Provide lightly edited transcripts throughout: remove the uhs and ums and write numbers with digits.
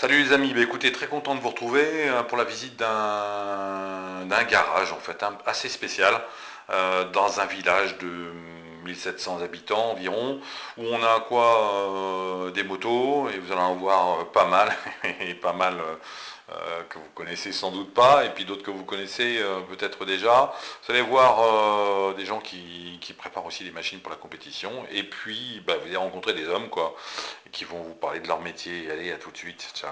Salut les amis, bah écoutez, très content de vous retrouver pour la visite d'un garage en fait assez spécial dans un village de 1700 habitants environ où on a quoi des motos et vous allez en voir pas mal et pas mal que vous connaissez sans doute pas et puis d'autres que vous connaissez peut-être déjà. Vous allez voir des gens qui préparent aussi des machines pour la compétition et puis bah, vous allez rencontrer des hommes quoi qui vont vous parler de leur métier. Allez, à tout de suite, ciao.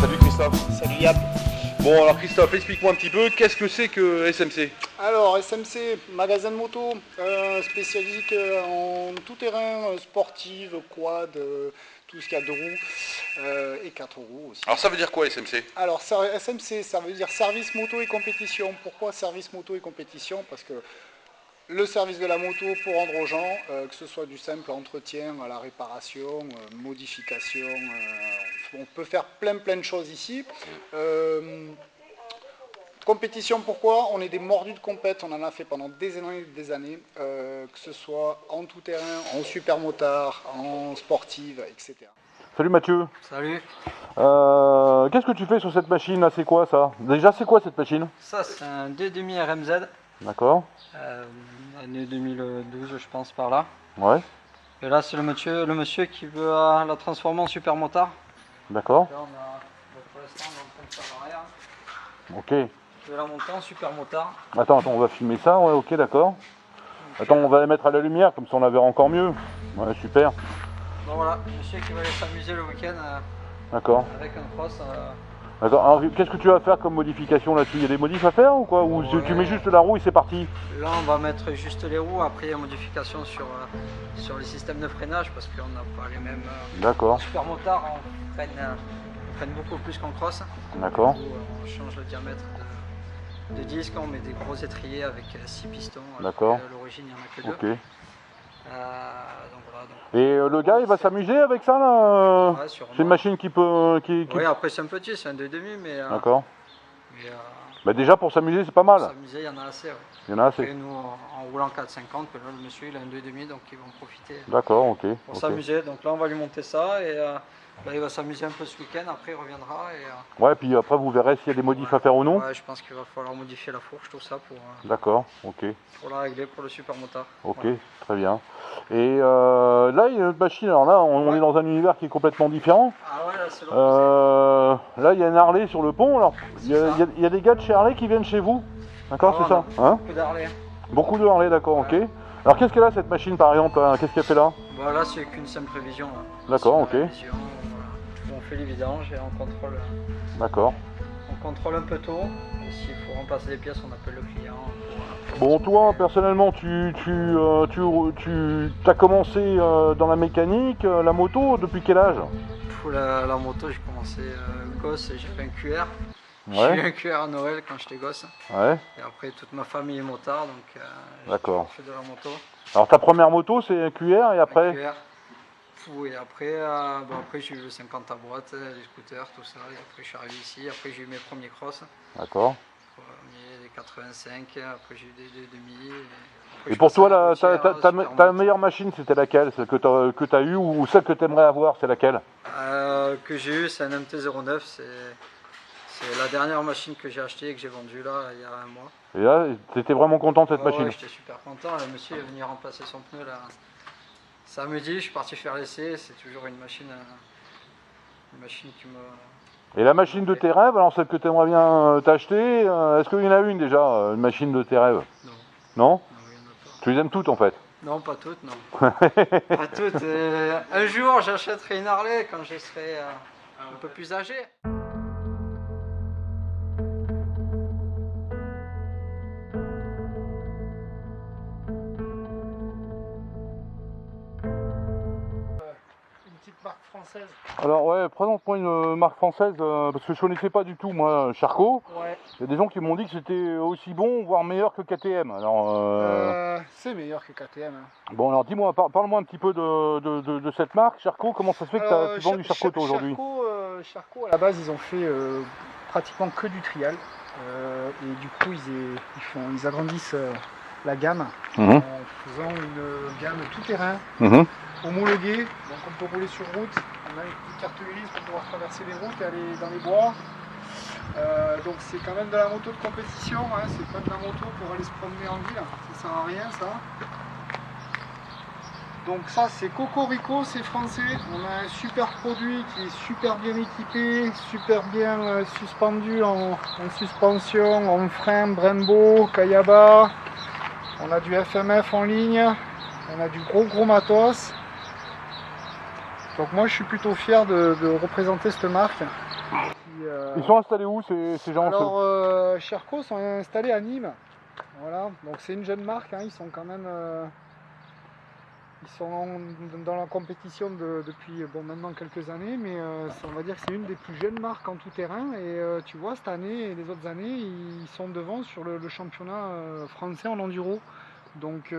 Salut Christophe. Salut Yap. Bon alors Christophe, explique-moi un petit peu, qu'est-ce que c'est que SMC? Alors SMC, magasin de moto, spécialisé en tout-terrain, sportive, quad, tout ce qu'il y a de roues et quatre roues aussi. Alors ça veut dire quoi SMC? Alors SMC, ça veut dire service moto et compétition. Pourquoi service moto et compétition? Parce que le service de la moto pour rendre aux gens, que ce soit du simple entretien à la réparation, modification, on peut faire plein de choses ici. Compétition, pourquoi? On est des mordus de compète, on en a fait pendant des années, que ce soit en tout terrain, en super motard, en sportive, etc. Salut Mathieu. Salut, Qu'est-ce que tu fais sur cette machine là? C'est quoi ça? Déjà, c'est quoi cette machine? ça c'est un 2,5 RMZ, D'accord. année 2012 je pense par là. Ouais. Et là c'est le monsieur qui veut la transformer en super motard. D'accord. Là pour l'instant on est en train de faire l'arrière. Ok. Je vais la monter en super motard. Attends, on va filmer ça. Ouais, ok, d'accord. Attends, on va la mettre à la lumière, comme ça on la verra encore mieux. Ouais, super. Bon voilà, le monsieur qui va aller s'amuser le week-end D'accord. avec un cross. D'accord. Alors, qu'est-ce que tu vas faire comme modification là-dessus? Il y a des modifs à faire ou quoi? Ou tu mets juste la roue et c'est parti? Là on va mettre juste les roues, après il y a modification sur les systèmes de freinage parce qu'on n'a pas les mêmes. D'accord. Super motard on freine beaucoup plus qu'en cross. D'accord. Du coup, on change le diamètre de disque, on met des gros étriers avec 6 pistons. D'accord. À l'origine, il n'y en a que 2. Ok. Donc voilà. Et le gars, il va s'amuser avec ça là? Ouais, sûrement. C'est une machine qui peut. Oui, après c'est un petit, c'est un 2,5, mais, D'accord. mais Bah déjà pour s'amuser, c'est pas pour mal. s'amuser, il y en a assez. Ouais. Il y en a Après, assez. nous, en roulant 4,50, là, le monsieur il a un 2,5, donc ils vont profiter D'accord, ok. pour Ok. s'amuser. Donc là, on va lui monter ça et là, il va s'amuser un peu ce week-end. Après, il reviendra. Ouais, puis après vous verrez s'il y a des modifs à faire ou non. Ouais, je pense qu'il va falloir modifier la fourche, tout ça, D'accord, ok, pour la régler pour le super motard. ok, Voilà. très bien. Et là, il y a une autre machine. Alors là, on Ouais. est dans un univers qui est complètement différent. Ah ouais, là, c'est l'autre. Là, il y a un Harley sur le pont. Alors, il y a, C'est ça. il y a des gars de chez Harley qui viennent chez vous. D'accord, Ah, c'est ça, hein? Beaucoup d'Harley. Beaucoup de Harley, d'accord, ok. Alors, qu'est-ce qu'elle a cette machine par exemple, là? Qu'est-ce qu'elle fait là? Voilà, c'est qu'une simple révision. D'accord, C'est une ok. révision, voilà. On fait les vidanges et D'accord. on contrôle un peu tôt. Et s'il faut remplacer des pièces, on appelle le client. Bon, toi, personnellement, tu as commencé dans la mécanique, la moto, depuis quel âge? Pour la moto, j'ai commencé gosse et j'ai fait un QR. J'ai eu Ouais, un QR à Noël quand j'étais gosse. ouais, Et après, toute ma famille est motard, donc j'ai d'accord. toujours fait de la moto. Alors, ta première moto, c'est un QR et Un après? QR. Fou, et après, après j'ai eu le 50 à boîte, les scooters, tout ça. Et après, je suis arrivé ici. Après, j'ai eu mes premiers cross. D'accord. Des 85, après j'ai eu des demi. Et pour toi, ta meilleure machine, c'était laquelle? Celle que tu as eue ou celle que tu aimerais avoir, c'est laquelle? Que j'ai eu, c'est un MT-09, c'est la dernière machine que j'ai achetée et que j'ai vendue là il y a un mois. Et là, tu étais vraiment content de cette Ouais, machine? ouais, j'étais super content, le monsieur est venu remplacer son pneu là. Samedi, je suis parti faire l'essai, c'est toujours une machine qui me... Et la machine de tes rêves, alors celle que tu aimerais bien t'acheter, est-ce qu'il y en a une déjà, une machine de tes rêves? Non, Non? non, il n'y en a pas. Tu les aimes toutes en fait? Non, pas toutes, non. Pas toutes. Un jour, j'achèterai une Harley quand je serai un peu plus âgé. Une petite marque française. française. Alors ouais, présente-moi une marque française, parce que je connaissais pas du tout moi Charcot. Ouais. Il y a des gens qui m'ont dit que c'était aussi bon, voire meilleur que KTM. Alors, C'est meilleur que KTM. Hein. bon alors dis-moi, parle-moi un petit peu de cette marque, Charcot. Comment ça se fait que tu vends du Charcot toi, aujourd'hui? Charcot, à la base, ils ont fait pratiquement que du trial. Et du coup, ils agrandissent la gamme en faisant une gamme tout-terrain, homologuée. Donc on peut rouler sur route, on a une petite carte Ulysse pour pouvoir traverser les routes et aller dans les bois. Donc c'est quand même de la moto de compétition, hein. C'est pas de la moto pour aller se promener en ville, ça sert à rien ça. Donc ça c'est Cocorico, c'est français, on a un super produit qui est super bien équipé, super bien suspendu en suspension, en frein, Brembo, Kayaba, on a du FMF en ligne, on a du gros matos. Donc moi je suis plutôt fier de représenter cette marque. Ils sont installés où ces gens? Alors Charcot sont installés à Nîmes, voilà, donc c'est une jeune marque, hein. Ils sont quand même... Ils sont dans la compétition depuis maintenant quelques années, mais on va dire que c'est une des plus jeunes marques en tout terrain. Et tu vois, cette année et les autres années, ils sont devant sur le championnat français en enduro. Donc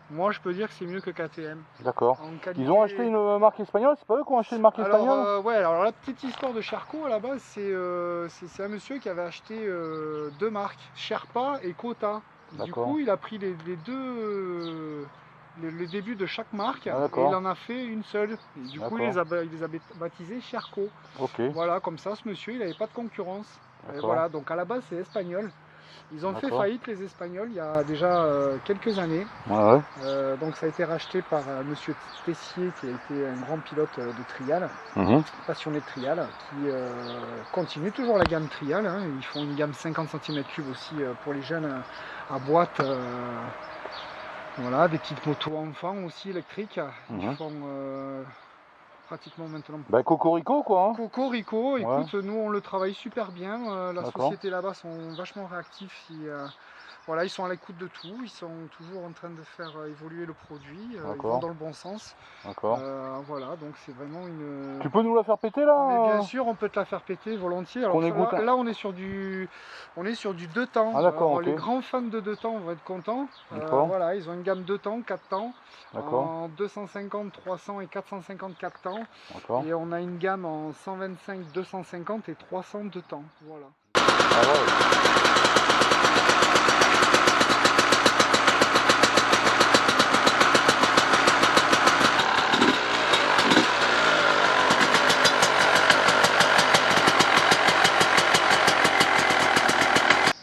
moi, je peux dire que c'est mieux que KTM. D'accord. Ils ont acheté une marque espagnole, c'est pas eux qui ont acheté une marque espagnole? Ouais, alors la petite histoire de Charcot à la base, c'est un monsieur qui avait acheté deux marques, Sherpa et Kota. Du coup, il a pris les deux... le début de chaque marque, et il en a fait une seule. Et du coup, il les a baptisés Charcot. Voilà, comme ça, ce monsieur, il n'avait pas de concurrence. Et voilà, donc à la base, c'est espagnol. Ils ont fait faillite, les Espagnols, il y a déjà quelques années. Donc ça a été racheté par monsieur Tessier, qui a été un grand pilote de trial, passionné de trial, qui continue toujours la gamme trial. Hein. Ils font une gamme 50 cm3 aussi pour les jeunes à boîte. Voilà, des petites motos enfants aussi électriques. Ils font pratiquement maintenant. Bah Cocorico quoi. Hein. Cocorico, écoute, nous on le travaille super bien. La société là-bas sont vachement réactifs. Voilà, ils sont à l'écoute de tout. Ils sont toujours en train de faire évoluer le produit. Ils vont dans le bon sens. Voilà, donc c'est vraiment une. Tu peux nous la faire péter là? Mais bien sûr, on peut te la faire péter volontiers. Alors là, on est sur du deux temps. Les grands fans de deux temps vont être contents. Voilà, ils ont une gamme 2 temps, 4 temps, en 250, 300 et 454 temps. Et on a une gamme en 125, 250 et 302 temps. Voilà.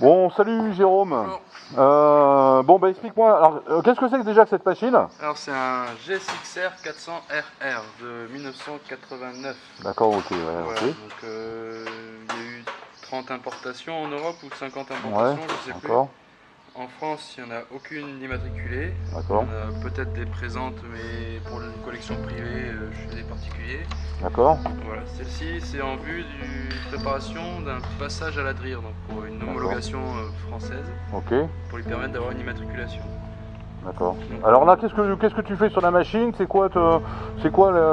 Bon, salut Jérôme. Bon, bah explique-moi, alors qu'est-ce que c'est déjà que cette machine? Alors c'est un GSXR 400RR de 1989. D'accord, ok. Voilà, donc il y a eu 30 importations en Europe ou 50 importations, je sais plus. En France, il n'y en a aucune d'immatriculée. Il y en a peut-être des présentes, mais pour une collection privée chez des particuliers. D'accord. Voilà, celle-ci, c'est en vue de préparation d'un passage à la DRIR, donc pour une homologation française, pour lui permettre d'avoir une immatriculation. D'accord. Alors là, qu'est-ce que tu fais sur la machine? C'est quoi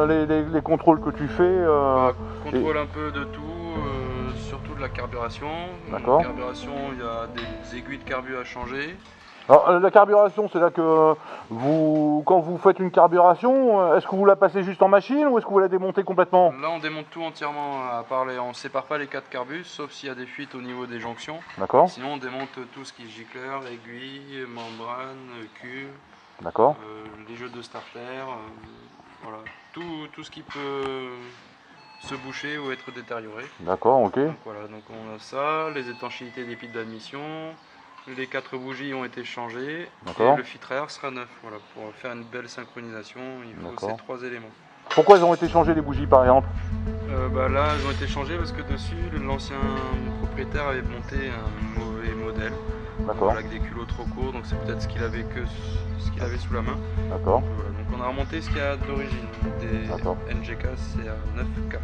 les contrôles que tu fais? Contrôle un peu de tout. Surtout de la carburation. La carburation, il y a des aiguilles de carbu à changer. Alors la carburation, c'est là que quand vous faites une carburation, est-ce que vous la passez juste en machine ou est-ce que vous la démontez complètement? Là, on démonte tout entièrement, on ne sépare pas les 4 carbus, sauf s'il y a des fuites au niveau des jonctions. Sinon, on démonte tout ce qui est gicleur, aiguille, membrane, cuve, les jeux de starter, voilà, tout ce qui peut se boucher ou être détérioré. D'accord, ok. Donc voilà, donc on a ça, les étanchéités des piles d'admission, les 4 bougies ont été changées, et le filtreur sera neuf. Voilà, pour faire une belle synchronisation, il faut ces 3 éléments. Pourquoi ils ont été changées les bougies par exemple? Là, elles ont été changées parce que dessus, l'ancien propriétaire avait monté un mauvais modèle. Avec des culots trop courts, donc c'est peut-être ce qu'il avait sous la main. Voilà, donc on a remonté ce qu'il y a d'origine, des NGK CA 9K.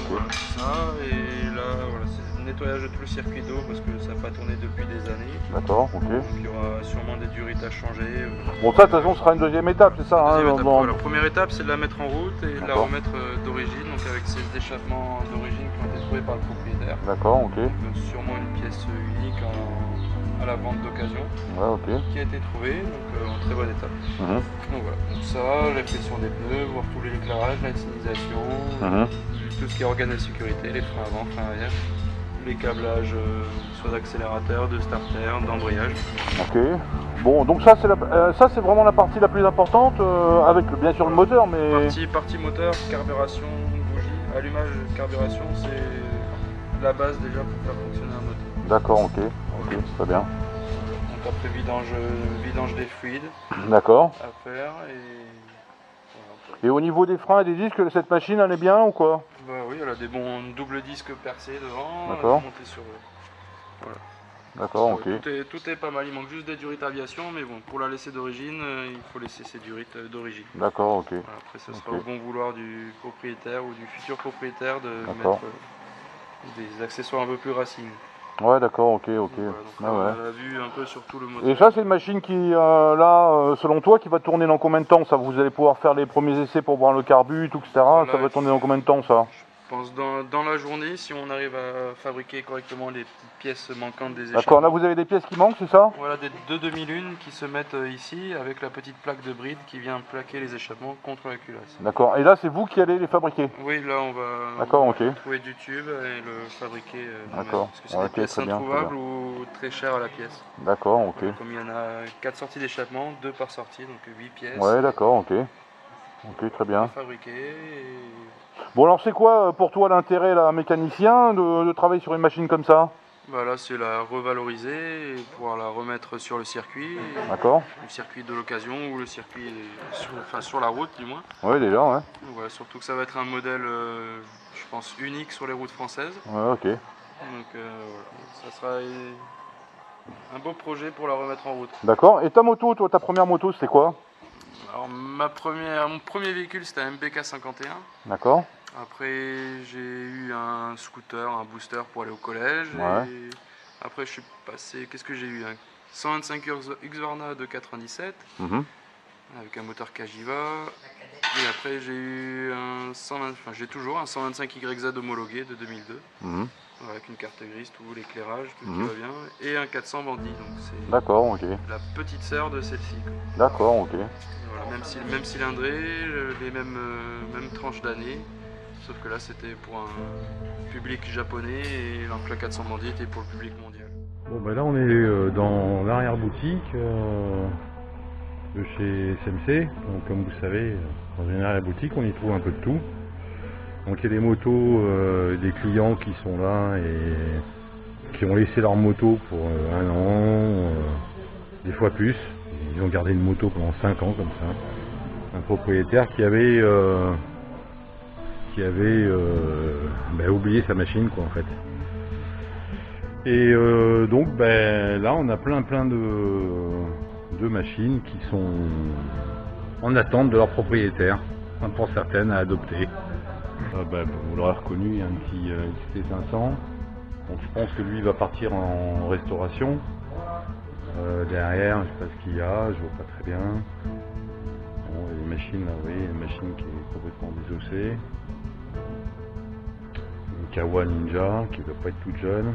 Voilà, ça, et là, voilà, c'est nettoyage de tout le circuit d'eau parce que ça n'a pas tourné depuis des années. D'accord, ok. Donc il y aura sûrement des durites à changer. Bon, ça de toute façon sera une deuxième étape, c'est ça hein, bon. La première étape c'est de la mettre en route et de la remettre d'origine, donc avec ces échappements d'origine qui ont été trouvés par le propriétaire. D'accord, ok. Donc, sûrement une pièce unique à la vente d'occasion qui a été trouvée, donc en très bonne état. Donc voilà, donc ça, la pression des pneus, voir tout l'éclairage, la signalisation, tout ce qui est organes de sécurité, les freins avant, freins arrière, les câblages soit d'accélérateur, de starter, d'embrayage. Ok. Bon, donc ça c'est vraiment la partie la plus importante, avec bien sûr le moteur, mais... Partie moteur, carburation, bougie, allumage, carburation, c'est la base déjà pour faire fonctionner un moteur. D'accord, ok, très bien. Donc après vidange des fluides d'accord. à faire et au niveau des freins et des disques, cette machine elle est bien ou quoi? Bah oui, elle a des bons doubles disques percés devant, d'accord. Monté sur voilà. D'accord, ok. Tout est pas mal, il manque juste des durites aviation, mais bon, pour la laisser d'origine, il faut laisser ces durites d'origine. D'accord, ok. Voilà, après ce sera au bon vouloir du propriétaire ou du futur propriétaire de mettre des accessoires un peu plus racines. Ouais, d'accord, ok. Voilà, on a vu un peu sur tout le moteur. Et ça, c'est une machine qui, selon toi, qui va tourner dans combien de temps ça? Vous allez pouvoir faire les premiers essais pour voir le carbu, tout, etc. Voilà, ça va tourner dans combien de temps ça? Je pense dans la journée, si on arrive à fabriquer correctement les petites pièces manquantes des échappements. D'accord, là vous avez des pièces qui manquent, c'est ça? Voilà, des 2 demi-lunes qui se mettent ici avec la petite plaque de bride qui vient plaquer les échappements contre la culasse. D'accord, et là c'est vous qui allez les fabriquer? Oui, là on va ok. trouver du tube et le fabriquer. D'accord. Parce que c'est des pièces introuvables ou très chères à la pièce. D'accord, ok. Comme il y en a 4 sorties d'échappement, 2 par sortie, donc 8 pièces. Ouais, d'accord, ok. Ok, très bien. Fabriquer Bon alors c'est quoi pour toi l'intérêt là, mécanicien, de travailler sur une machine comme ça? Bah là c'est la revaloriser et pouvoir la remettre sur le circuit. D'accord. Le circuit de l'occasion ou le circuit sur la route du moins. Oui déjà, ouais. Donc, voilà, surtout que ça va être un modèle je pense unique sur les routes françaises. Ouais, ok. Donc voilà, ça sera un beau projet pour la remettre en route. D'accord, et ta moto, toi ta première moto c'était quoi? Alors mon premier véhicule c'était un MPK 51. D'accord. Après j'ai eu un scooter, un booster pour aller au collège. Ouais. Et après je suis passé, qu'est-ce que j'ai eu? Un 125 Husqvarna de 97 avec un moteur Cagiva. Et après j'ai eu un 120, enfin j'ai toujours un 125 YZ homologué de 2002. Avec une carte grise, tout l'éclairage, tout qui va bien, et un 400 Bandit, donc c'est la petite sœur de celle-ci. D'accord, ok. Voilà, même cylindré, les mêmes tranches d'années, sauf que là c'était pour un public japonais et alors que la 400 Bandit était pour le public mondial. Bon ben là on est dans l'arrière-boutique de chez SMC, donc comme vous savez, dans une arrière-boutique on y trouve un peu de tout. Donc il y a des motos, des clients qui sont là et qui ont laissé leur moto pour 1 an, des fois plus. Ils ont gardé une moto pendant 5 ans comme ça. Un propriétaire qui avait oublié sa machine quoi en fait. Et donc là on a plein de machines qui sont en attente de leur propriétaire, pour certaines à adopter. Vous l'aurez reconnu, il y a un petit XT500. Donc je pense que lui va partir en restauration. Derrière, je ne sais pas ce qu'il y a, je vois pas très bien. Bon, il y a une machine là, oui, une machine qui est complètement désossée. Une Kawa Ninja qui ne doit pas être toute jeune.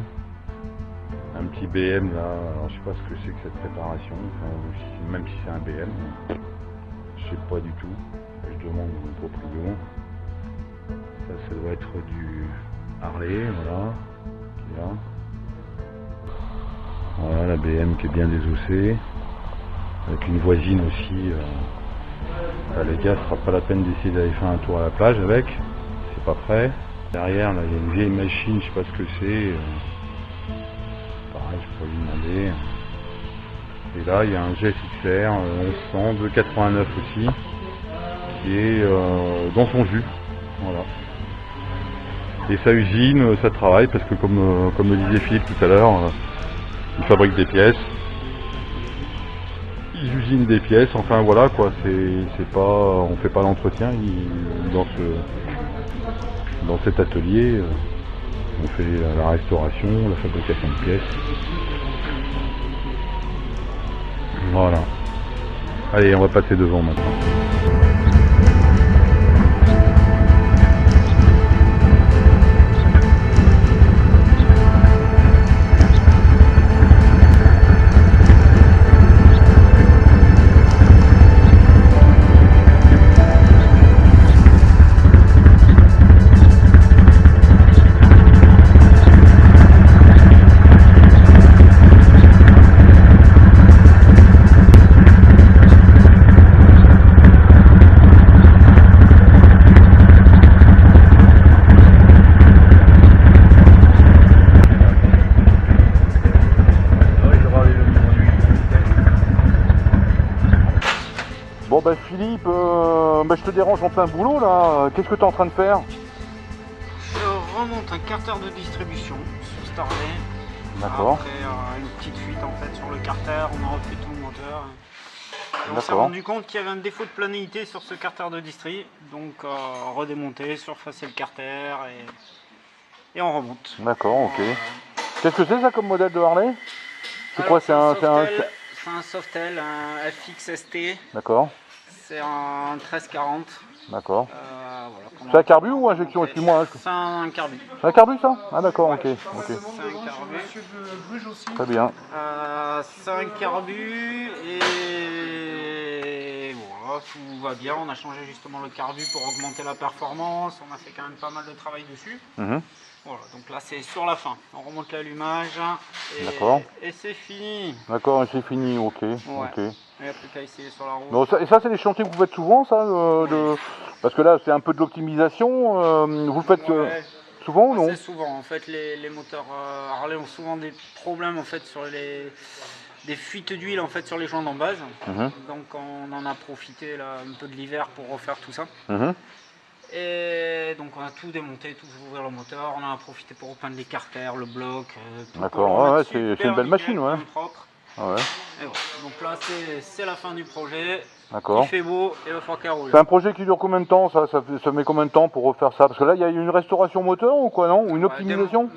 Un petit BM là, alors je sais pas ce que c'est que cette préparation, enfin, même si c'est un BM, je sais pas du tout. Je demande au proprio. Ça doit être du Harley, voilà, qui est là. Voilà la BM qui est bien désossée, avec une voisine aussi. Les gars, ce sera pas la peine d'essayer d'aller faire un tour à la plage avec, c'est pas prêt. Derrière, là, il y a une vieille machine, je sais pas ce que c'est. Pareil, je pourrais lui demander. Et là, il y a un GSXR 1100 de 89 aussi, qui est dans son jus, voilà. Et sa usine, ça travaille parce que comme le disait Philippe tout à l'heure, il fabrique des pièces, ils usinent des pièces, enfin voilà quoi, c'est pas, on fait pas l'entretien dans cet atelier, On fait la restauration, la fabrication de pièces. Voilà. Allez, on va passer devant maintenant. Bon bah Philippe, je te dérange en plein boulot là, qu'est-ce que tu es en train de faire? Je remonte un carter de distribution sur cet Harley. D'accord. Après une petite fuite en fait sur le carter, on a refait tout le moteur. Et on s'est rendu compte qu'il y avait un défaut de planéité sur ce carter de distri, donc redémonter, surfacer le carter et on remonte. D'accord, ok. Qu'est-ce que c'est ça comme modèle de Harley? C'est quoi? C'est un Softail, un FX ST. D'accord. C'est un 1340. D'accord. Voilà, c'est un carbu ou injection? Excuse-moi. C'est un carbu. C'est un carbu ça? Ah d'accord, ok. C'est un carbu. Très bien. C'est un carbu et voilà, tout va bien. On a changé justement le carbu pour augmenter la performance. On a fait quand même pas mal de travail dessus. Voilà, donc là c'est sur la fin. On remonte l'allumage et c'est fini. D'accord, c'est fini, ok. Ouais. Ok. Il n'y a plus qu'à essayer sur la route. Bon, et ça c'est des chantiers que vous faites souvent ça parce que là c'est un peu de l'optimisation, vous le faites souvent ou non? C'est souvent, en fait les moteurs Harley ont souvent des problèmes en fait sur des fuites d'huile en fait sur les joints d'en base. Donc on en a profité là un peu de l'hiver pour refaire tout ça. Et donc on a tout démonté, tout ouvert le moteur, on en a profité pour repeindre les carters, le bloc. D'accord, ouais, c'est une belle machine, ouais. Propre. Ouais. Et voilà. Donc là c'est la fin du projet. D'accord. Il fait beau et il va falloir qu'elle roule. C'est un projet qui dure combien de temps ça met combien de temps pour refaire ça? Parce que là il y a une restauration moteur ou quoi, non? Ou une optimisation?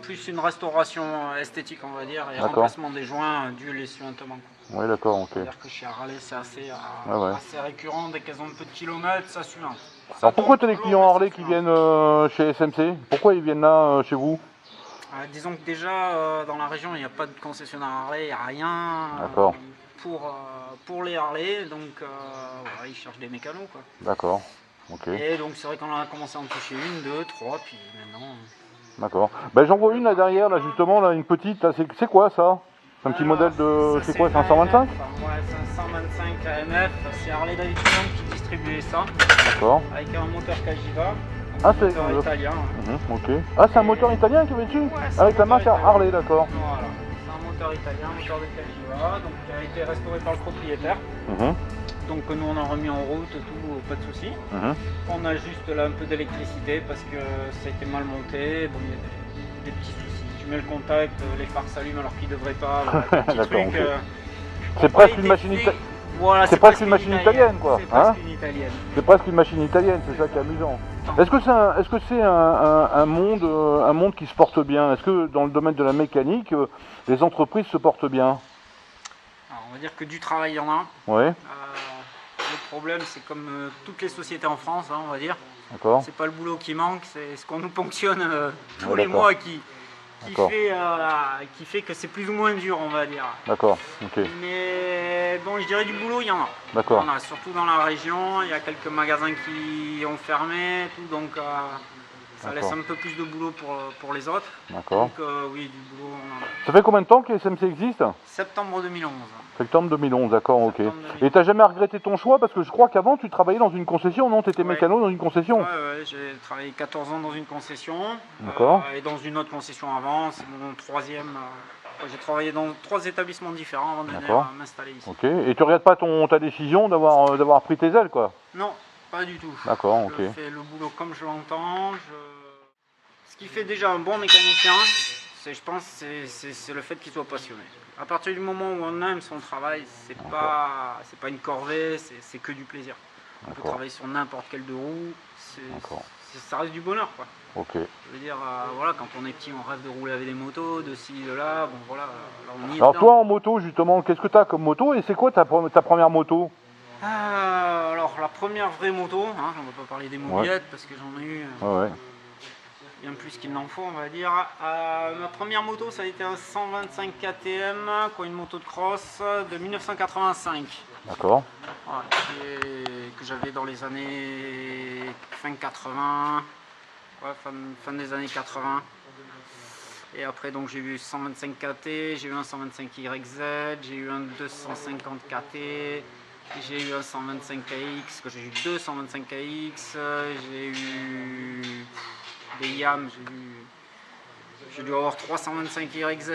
Plus une restauration esthétique on va dire, et remplacement des joints d'huile et suintement. Oui d'accord, ok. C'est-à-dire que chez Harley c'est assez récurrent, dès qu'elles ont un peu de kilomètres, ça suinte. Alors pourquoi tu as des clients Harley qui viennent chez SMC? Pourquoi ils viennent là chez vous? Disons que déjà dans la région il n'y a pas de concessionnaire Harley, il n'y a rien pour les Harley, donc voilà, ils cherchent des mécanos quoi. D'accord, ok. Et donc c'est vrai qu'on a commencé à en toucher une, deux, trois, puis maintenant... D'accord. Ben, j'en vois une là derrière, là justement, là, une petite, c'est quoi ça? C'est un petit modèle de... C'est quoi, c'est un 125? Ouais, c'est un 125 AMF, c'est Harley Davidson qui distribuait ça. D'accord. Avec un moteur Cagiva. Ah, c'est un moteur italien. Ok. Ah, c'est un moteur italien qui va dessus? Ouais, avec la marque Harley, d'accord. Voilà, c'est un moteur italien, moteur de Cagiva, donc qui a été restauré par le propriétaire. Donc nous on a remis en route, tout, pas de soucis. On a juste là un peu d'électricité parce que ça a été mal monté, bon, il y a des petits soucis. Tu mets le contact, les phares s'allument alors qu'ils ne devraient pas. D'accord, ok. C'est presque une machine italienne. Voilà, c'est presque une machine italienne quoi. C'est presque une italienne. C'est presque une machine italienne, c'est ça qui est amusant. Est-ce que c'est un monde qui se porte bien? Est-ce que dans le domaine de la mécanique, les entreprises se portent bien? Alors, on va dire que du travail il y en a. Ouais. Le problème c'est comme toutes les sociétés en France, hein, on va dire. D'accord. C'est pas le boulot qui manque, c'est ce qu'on nous ponctionne tous les mois qui fait que c'est plus ou moins dur, on va dire. D'accord, ok. Mais bon, je dirais du boulot, il y en a. D'accord. Il y en a, surtout dans la région, il y a quelques magasins qui ont fermé, tout, donc ça laisse un peu plus de boulot pour les autres. D'accord. Donc oui, du boulot, on en a. Ça fait combien de temps que SMC existe? Septembre 2011. Septembre 2011, d'accord, ok. Et t'as jamais regretté ton choix? Parce que je crois qu'avant tu travaillais dans une concession, non? Tu étais mécano dans une concession? Ouais, j'ai travaillé 14 ans dans une concession. D'accord. Et dans une autre concession avant, c'est mon troisième. J'ai travaillé dans 3 établissements différents avant de venir m'installer ici. Ok, et tu regrettes pas ta décision d'avoir pris tes ailes quoi? Non, pas du tout. D'accord, ok. Je fais le boulot comme je l'entends. Ce qui fait déjà un bon mécanicien, je pense, c'est le fait qu'il soit passionné. À partir du moment où on aime son travail, c'est pas une corvée, c'est que du plaisir. On peut travailler sur n'importe quelle deux roues, ça reste du bonheur, quoi. Ok. Je veux dire, voilà, quand on est petit, on rêve de rouler avec des motos, de ci, de là, bon voilà. On y est Alors dedans. toi en moto justement, qu'est-ce que tu as comme moto et c'est quoi ta première moto? Alors la première vraie moto, hein, on va pas parler des mobilettes parce que j'en ai eu bien plus qu'il n'en faut, on va dire. Ma première moto, ça a été un 125 KTM, quoi, une moto de cross de 1985. D'accord. Voilà, que j'avais dans les années fin 80, ouais, fin des années 80. Et après donc j'ai eu 125 KT, j'ai eu un 125 YZ, j'ai eu un 250 KT, j'ai eu un 125 KX, j'ai eu deux 125 KX, j'ai eu des YAM, j'ai dû avoir 325 YZ,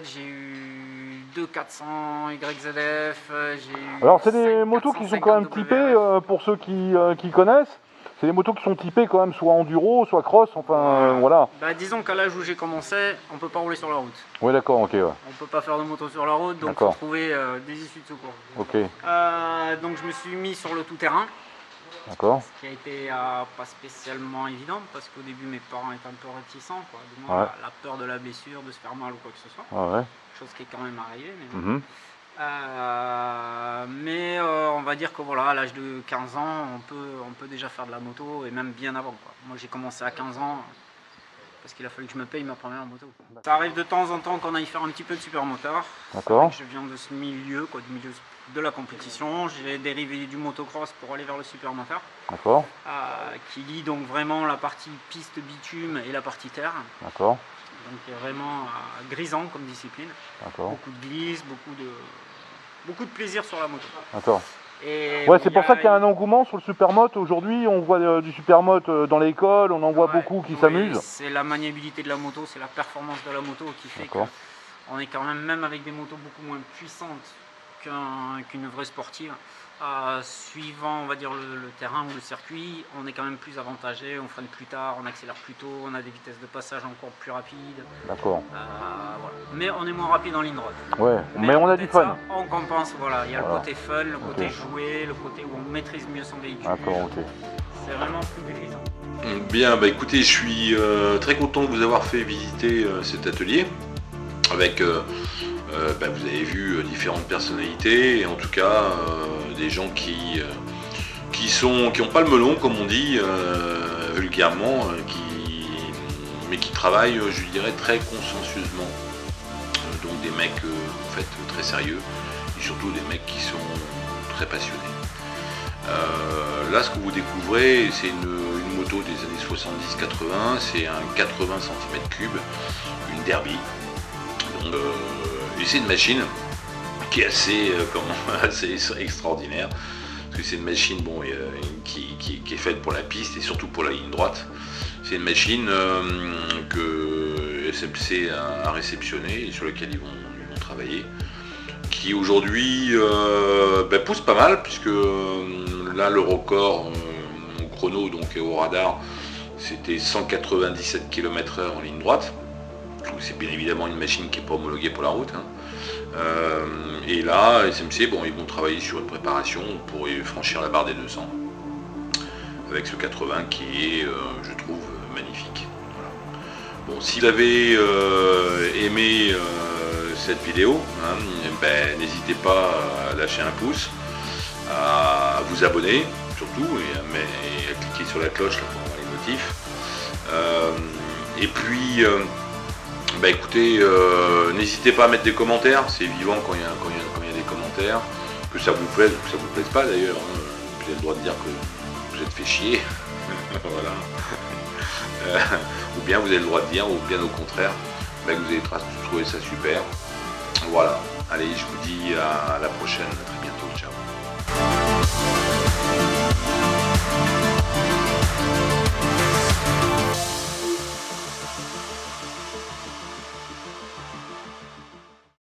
j'ai eu 2 400 YZF, j'ai eu... Alors c'est des motos qui sont quand même typées, pour ceux qui connaissent, c'est des motos qui sont typées quand même soit enduro, soit cross, enfin voilà. Bah, disons qu'à l'âge où j'ai commencé, on peut pas rouler sur la route. Oui d'accord, ok. Ouais. On peut pas faire de moto sur la route, donc il faut trouver des issues de secours. Ok. Donc je me suis mis sur le tout-terrain. D'accord. Ce qui a été pas spécialement évident parce qu'au début mes parents étaient un peu réticents, quoi. Du moins, la peur de la blessure, de se faire mal ou quoi que ce soit. Chose qui est quand même arrivée. Mais, on va dire que voilà, à l'âge de 15 ans, on peut déjà faire de la moto et même bien avant, quoi. Moi j'ai commencé à 15 ans parce qu'il a fallu que je me paye ma première moto, quoi. Ça arrive de temps en temps qu'on aille faire un petit peu de supermoteur. D'accord. Je viens de ce milieu, quoi, du milieu de la compétition. J'ai dérivé du motocross pour aller vers le supermoteur. D'accord. Qui lie donc vraiment la partie piste bitume et la partie terre. D'accord. Donc vraiment grisant comme discipline. D'accord. Beaucoup de glisse, beaucoup de plaisir sur la moto. D'accord. Et ouais, c'est pour ça qu'il y a un engouement sur le supermoto. Aujourd'hui, on voit du supermoto dans l'école, on en voit beaucoup qui s'amusent. C'est la maniabilité de la moto, c'est la performance de la moto qui fait qu'on est quand même avec des motos beaucoup moins puissantes qu'une vraie sportive. Suivant, on va dire, le terrain ou le circuit, on est quand même plus avantagé, on freine plus tard, on accélère plus tôt, on a des vitesses de passage encore plus rapides. D'accord. Voilà. Mais on est moins rapide en ligne droite. Ouais, mais on a du fun. Ça, on compense, voilà. Il y a le côté fun, le côté joué, le côté où on maîtrise mieux son véhicule. D'accord, ok. C'est vraiment plus grisant. Bien, bah écoutez, je suis très content de vous avoir fait visiter cet atelier avec, vous avez vu différentes personnalités et en tout cas des gens qui n'ont pas le melon, comme on dit vulgairement, mais qui travaillent, je dirais, très consciencieusement. Donc des mecs en fait très sérieux et surtout des mecs qui sont très passionnés. Là, ce que vous découvrez, c'est une moto des années 70-80, c'est un 80 cm3, une Derby. Donc, et c'est une machine qui est assez extraordinaire, parce que c'est une machine qui est faite pour la piste et surtout pour la ligne droite. C'est une machine que SMC a réceptionnée et sur laquelle ils vont travailler, qui aujourd'hui pousse pas mal, puisque là le record au chrono, donc au radar, c'était 197 km/h en ligne droite. C'est bien évidemment une machine qui n'est pas homologuée pour la route. Et là, SMC, ils vont travailler sur une préparation pour franchir la barre des 200 avec ce 80 qui est, je trouve, magnifique. Voilà. Bon, si vous avez aimé cette vidéo, n'hésitez pas à lâcher un pouce, à vous abonner surtout et à cliquer sur la cloche là, pour avoir les notifs. Et puis écoutez, n'hésitez pas à mettre des commentaires, c'est vivant quand il y a des commentaires, que ça vous plaise ou que ça vous plaise pas d'ailleurs, vous avez le droit de dire que vous êtes fait chier, voilà. Ou bien vous avez le droit de dire, ou bien au contraire, que vous avez trouvé ça super. Voilà, allez, je vous dis à la prochaine, à très bientôt, ciao.